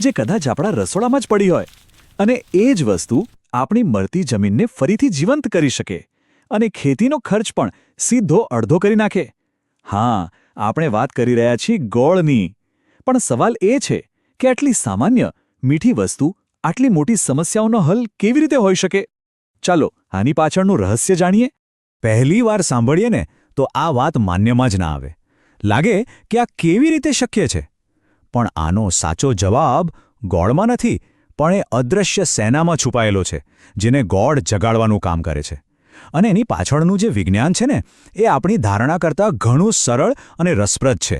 જે કદાચ આપણા રસોડામાં જ પડી હોય, અને એ જ વસ્તુ આપણી મળતી જમીનને ફરીથી જીવંત કરી શકે અને ખેતીનો ખર્ચ પણ સીધો અડધો કરી નાખે. હા, આપણે વાત કરી રહ્યા છીએ ગોળની. પણ સવાલ એ છે કે આટલી સામાન્ય, મીઠી વસ્તુ આટલી મોટી સમસ્યાઓનો હલ કેવી રીતે હોઈ શકે? ચાલો આની પાછળનું રહસ્ય જાણીએ. પહેલી વાર સાંભળીએ ને તો આ વાત માન્યમાં જ ના આવે. લાગે કે આ કેવી રીતે શક્ય છે? પણ આનો સાચો જવાબ ગોળમાં નથી, પણ એ અદૃશ્ય સેનામાં છુપાયેલો છે, જેને ગોળ જગાડવાનું કામ કરે છે. અને એની પાછળનું જે વિજ્ઞાન છે ને, એ આપણી ધારણા કરતાં ઘણું સરળ અને રસપ્રદ છે.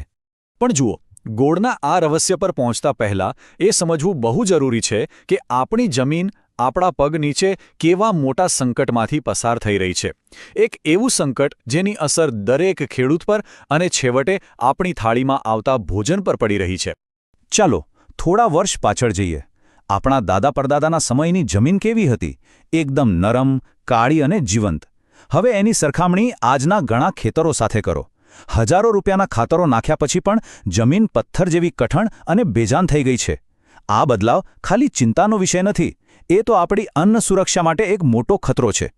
પણ જુઓ, ગોળના આ રહસ્ય પર પહોંચતા પહેલા એ સમજવું બહુ જરૂરી છે કે આપણી જમીન આપણા પગ નીચે કેવા મોટા સંકટમાંથી પસાર થઈ રહી છે. એક એવું સંકટ જેની અસર દરેક ખેડૂત પર અને છેવટે આપણી થાળીમાં આવતા ભોજન પર પડી રહી છે. ચાલો થોડા વર્ષ પાછળ જઈએ. આપણા દાદા પરદાદાના સમયની જમીન કેવી હતી? એકદમ નરમ, કાળી અને જીવંત. હવે એની સરખામણી આજના ઘણા ખેતરો સાથે કરો. હજારો રૂપિયાના ખાતરો નાખ્યા પછી પણ જમીન પથ્થર જેવી કઠણ અને બેજાન થઈ ગઈ છે. આ બદલાવ ખાલી ચિંતાનો વિષય નથી, એ તો આપણી અન્ન સુરક્ષા માટે એક મોટો ખતરો છે.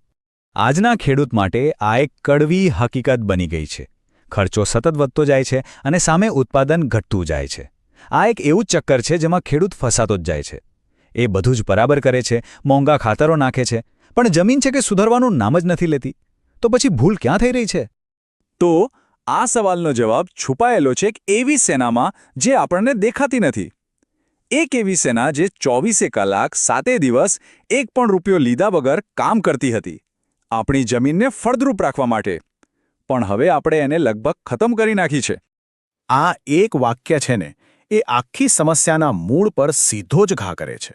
આજના ખેડૂત માટે આ એક કડવી હકીકત બની ગઈ છે. ખર્ચો સતત વધતો જાય છે અને સામે ઉત્પાદન ઘટતું જાય છે. આ એક એવું જ ચક્કર છે જેમાં ખેડૂત ફસાતો જ જાય છે. એ બધું જ બરાબર કરે છે, મોંઘા ખાતરો નાખે છે, પણ જમીન છે કે સુધારવાનું નામ જ નથી લેતી. તો પછી ભૂલ ક્યાં થઈ રહી છે? તો આ સવાલનો જવાબ છુપાયેલો છે એક એવી સેનામાં જે આપણને દેખાતી નથી. એક એવી સેના જે 24 કલાક 7 દિવસ એક પણ રૂપિયો લીધા વગર કામ કરતી હતી, આપણી જમીનને ફળદ્રુપ રાખવા માટે. પણ હવે આપણે એને લગભગ ખતમ કરી નાખી છે. આ એક વાક્ય છે ને, એ આખી સમસ્યાના મૂળ પર સીધો જ ઘા કરે છે.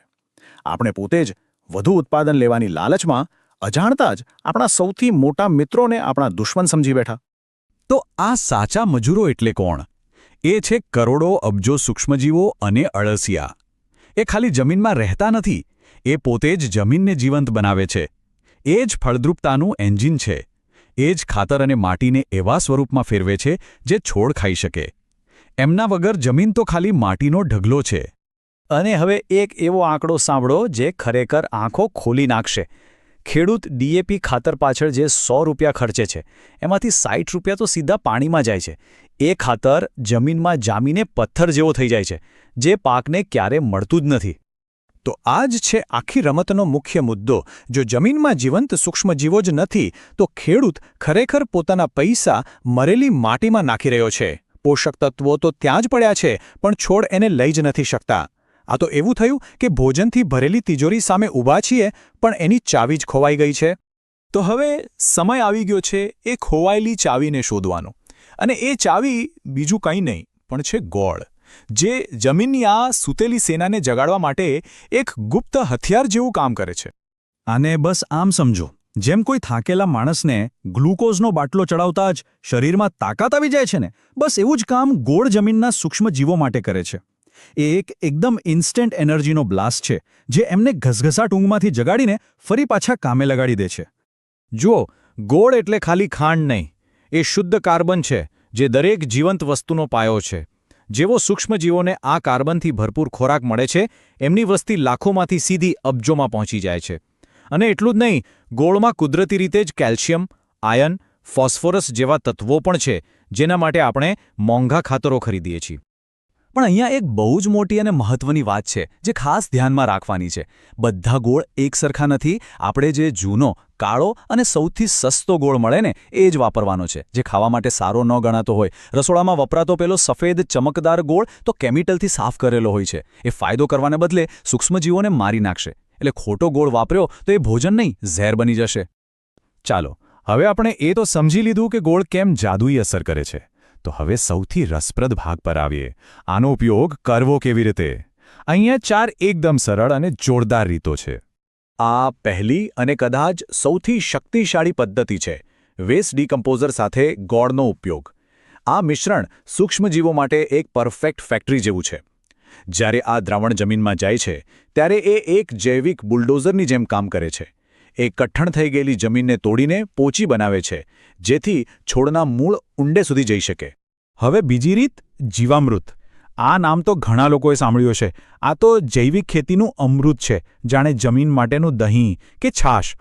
આપણે પોતે જ વધુ ઉત્પાદન લેવાની લાલચમાં અજાણતા જ આપણા સૌથી મોટા મિત્રોને આપણા દુશ્મન સમજી બેઠા. તો આ સાચા મજૂરો એટલે કોણ? એ છે કરોડો અબજો સૂક્ષ્મજીવો અને અળસિયા. એ ખાલી જમીનમાં રહેતા નથી, એ પોતે જ જમીનને જીવંત બનાવે છે. એ જ ફળદ્રુપતાનું એન્જિન છે. એ જ ખાતર અને માટીને એવા સ્વરૂપમાં ફેરવે છે જે છોડ ખાઈ શકે. એમના વગર જમીન તો ખાલી માટીનો ઢગલો છે. અને હવે એક એવો આંકડો સાંભળો જે ખરેખર આંખો ખોલી નાખશે. ખેડૂત ડીએપી ખાતર પાછળ જે 100 રૂપિયા ખર્ચે છે, એમાંથી 60 રૂપિયા તો સીધા પાણીમાં જાય છે. એ ખાતર જમીનમાં જામીને પથ્થર જેવો થઈ જાય છે, જે પાકને ક્યારે મળતું જ નથી. તો આ જ છે આખી રમતનો મુખ્ય મુદ્દો. જો જમીનમાં જીવંત સૂક્ષ્મજીવો જ નથી, તો ખેડૂત ખરેખર પોતાના પૈસા મરેલી માટીમાં નાખી રહ્યો છે. પોષક તત્વો તો ત્યાં જ પડ્યા છે, પણ છોડ એને લઈ જ નથી શકતા. આ તો એવું થયું કે ભોજનથી ભરેલી તિજોરી સામે ઊભા છીએ, પણ એની ચાવી જ ખોવાઈ ગઈ છે. તો હવે સમય આવી ગયો છે એ ખોવાયેલી ચાવીને શોધવાનો. અને એ ચાવી બીજું કંઈ નહીં, પણ છે ગોળ, જે જમીનની આ સૂતેલી સેનાને જગાડવા માટે એક ગુપ્ત હથિયાર જેવું કામ કરે છે. આને બસ આમ સમજો, જેમ કોઈ થાકેલા માણસને ગ્લુકોઝનો બાટલો ચડાવતા જ શરીરમાં તાકાત આવી જાય છે ને, બસ એવું જ કામ ગોળ જમીનના સૂક્ષ્મજીવો માટે કરે છે. એ એક એકદમ ઇન્સ્ટન્ટ એનર્જીનો બ્લાસ્ટ છે, જે એમને ઘસઘસાટ ઊંઘમાંથી જગાડીને ફરી પાછા કામે લગાડી દે છે. જુઓ, ગોળ એટલે ખાલી ખાંડ નહીં, એ શુદ્ધ કાર્બન છે, જે દરેક જીવંત વસ્તુનો પાયો છે. જેવો સૂક્ષ્મજીવોને આ કાર્બનથી ભરપૂર ખોરાક મળે છે, એમની વસ્તી લાખોમાંથી સીધી અબજોમાં પહોંચી જાય છે. અને એટલું જ નહીં, ગોળમાં કુદરતી રીતે જ કેલ્શિયમ, આયર્ન, ફોસ્ફરસ જેવા તત્વો પણ છે, જેના માટે આપણે મોંઘા ખાતરો ખરીદીએ છીએ. પણ અહીંયા એક બહુ જ મોટી અને મહત્વની વાત છે જે ખાસ ધ્યાનમાં રાખવાની છે. બધા ગોળ એક સરખા નથી. આપણે જે જૂનો, કાળો અને સૌથી સસ્તો ગોળ મળે ને, એ જ વાપરવાનો છે, જે ખાવા માટે સારો ન ગણાતો હોય. રસોડામાં વપરાતો પેલો સફેદ ચમકદાર ગોળ તો કેમિકલથી સાફ કરેલો હોય છે. એ ફાયદો કરવાને બદલે સૂક્ષ્મજીવોને મારી નાખશે. એટલે ખોટો ગોળ વાપર્યો તો એ ભોજન નહીં, ઝેર બની જશે. ચાલો, હવે આપણે એ તો સમજી લીધું કે ગોળ કેમ જાદુઈ અસર કરે છે. તો હવે સૌથી રસપ્રદ ભાગ પર આવીએ. આનો ઉપયોગ કરવો કેવી રીતે? અહીંયા 4 એકદમ સરળ અને જોરદાર રીતો છે. આ પહેલી અને કદાચ સૌથી શક્તિશાળી પદ્ધતિ છે, વેસ્ટ ડિકમ્પોઝર સાથે ગોળનો ઉપયોગ. આ મિશ્રણ સૂક્ષ્મજીવો માટે એક પરફેક્ટ ફેક્ટરી જેવું છે. જ્યારે આ દ્રાવણ જમીનમાં જાય છે, ત્યારે એ એક જૈવિક બુલડોઝરની જેમ કામ કરે છે. એ કઠણ થઈ ગયેલી જમીનને તોડીને પોચી બનાવે છે, જેથી છોડના મૂળ ઊંડે સુધી જઈ શકે. હવે બીજી રીત, જીવામૃત. આ નામ તો ઘણા લોકોએ સાંભળ્યું છે. આ તો જૈવિક ખેતીનું અમૃત છે, જાણે જમીન માટેનું દહીં કે છાશ.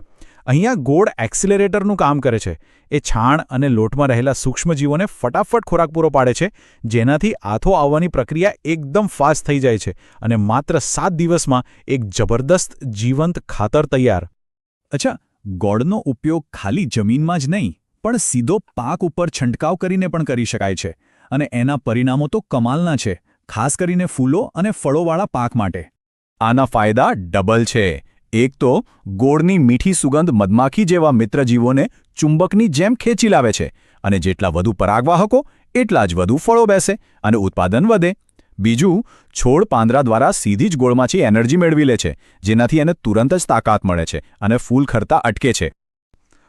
અહીંયા ગોળ એક્સિલરેટરનું કામ કરે છે. એ છાણ અને લોટમાં રહેલા સૂક્ષ્મજીવોને ફટાફટ ખોરાક પૂરો પાડે છે, જેનાથી આથો આવવાની પ્રક્રિયા એકદમ ફાસ્ટ થઈ જાય છે અને માત્ર 7 દિવસમાં એક જબરદસ્ત જીવંત ખાતર તૈયાર. અચ્છા, ગોળનો ઉપયોગ ખાલી જમીનમાં જ નહીં પણ સીધો પાક ઉપર છંટકાવ કરીને પણ કરી શકાય છે અને એના પરિણામો તો કમાલના છે, ખાસ કરીને ફૂલો અને ફળોવાળા પાક માટે. આના ફાયદા ડબલ છે. એક તો ગોળની મીઠી સુગંધ મધમાખી જેવા મિત્રજીવોને ચુંબકની જેમ ખેંચી લાવે છે અને જેટલા વધુ પરાગવાહકો એટલા જ વધુ ફળો બેસે અને ઉત્પાદન વધે. બીજું, છોડ પાંદડા દ્વારા સીધી જ ગોળમાંથી એનર્જી મેળવી લે છે, જેનાથી એને તુરંત જ તાકાત મળે છે અને ફૂલ ખરતા અટકે છે.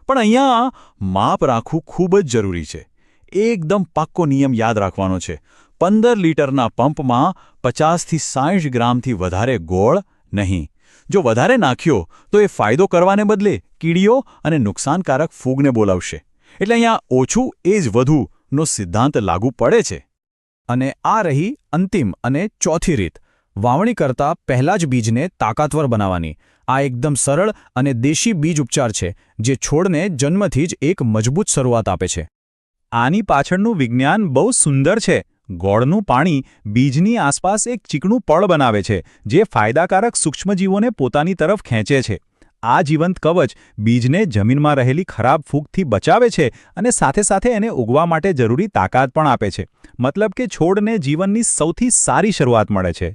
પણ અહીંયા માપ રાખવું ખૂબ જ જરૂરી છે. એકદમ પાક્કો નિયમ યાદ રાખવાનો છે. 15 લીટરના પંપમાં 50થી 60 ગ્રામથી વધારે ગોળ નહીં. જો વધારે નાખ્યો તો એ ફાયદો કરવાને બદલે કીડીઓ અને નુકસાનકારક ફૂગને બોલાવશે. એટલે અહીંયા ઓછું એ જ વધુનો સિદ્ધાંત લાગુ પડે છે. અને આ રહી અંતિમ અને ચોથી રીત, વાવણી કરતા પહેલા જ બીજને તાકાતવર બનાવવાની. આ એકદમ સરળ અને દેશી બીજ ઉપચાર છે, જે છોડને જન્મથી જ એક મજબૂત શરૂઆત આપે છે. આની પાછળનું વિજ્ઞાન બહુ સુંદર છે. ગોળનું પાણી બીજની આસપાસ એક ચીકણું પળ બનાવે છે, જે ફાયદાકારક સૂક્ષ્મજીવોને પોતાની તરફ ખેંચે છે. આ જીવંત કવચ બીજને જમીનમાં રહેલી ખરાબ ફૂગથી બચાવે છે અને સાથે સાથે એને ઉગવા માટે જરૂરી તાકાત પણ આપે છે. મતલબ કે છોડને જીવનની સૌથી સારી શરૂઆત મળે છે.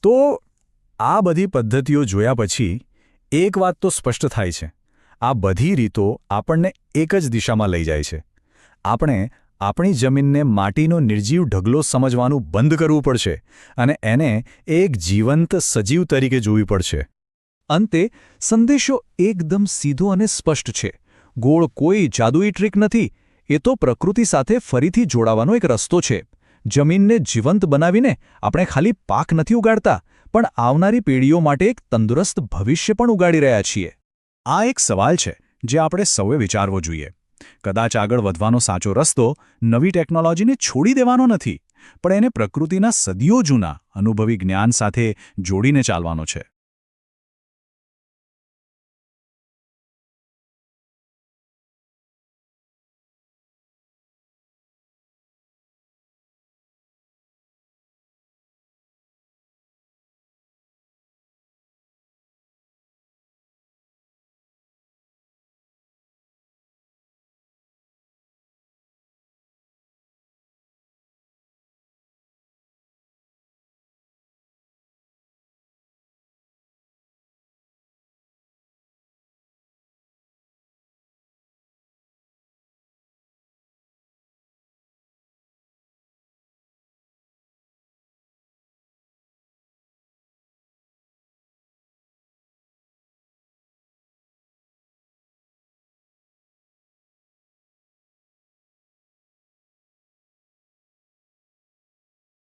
તો આ બધી પદ્ધતિઓ જોયા પછી એક વાત તો સ્પષ્ટ થાય છે. આ બધી રીતો આપણને એક જ દિશામાં લઈ જાય છે. આપણે આપણી જમીનને માટીનો નિર્જીવ ઢગલો સમજવાનું બંધ કરવું પડશે અને એને એક જીવંત સજીવ તરીકે જોવી પડશે. અંતે સંદેશો એકદમ સીધો અને સ્પષ્ટ છે. ગોળ કોઈ જાદુઈ ટ્રીક નથી, એ તો પ્રકૃતિ સાથે ફરીથી જોડાવાનો એક રસ્તો છે. જમીનને જીવંત બનાવીને આપણે ખાલી પાક નથી ઉગાડતા, પણ આવનારી પેઢીઓ માટે એક તંદુરસ્ત ભવિષ્ય પણ ઉગાડી રહ્યા છીએ. આ એક સવાલ છે જે આપણે સૌએ વિચારવો જોઈએ. કદાચ આગળ વધવાનો સાચો રસ્તો નવી ટેકનોલોજીને છોડી દેવાનો નથી, પણ એને પ્રકૃતિના સદીઓ જૂના અનુભવી જ્ઞાન સાથે જોડીને ચાલવાનો છે.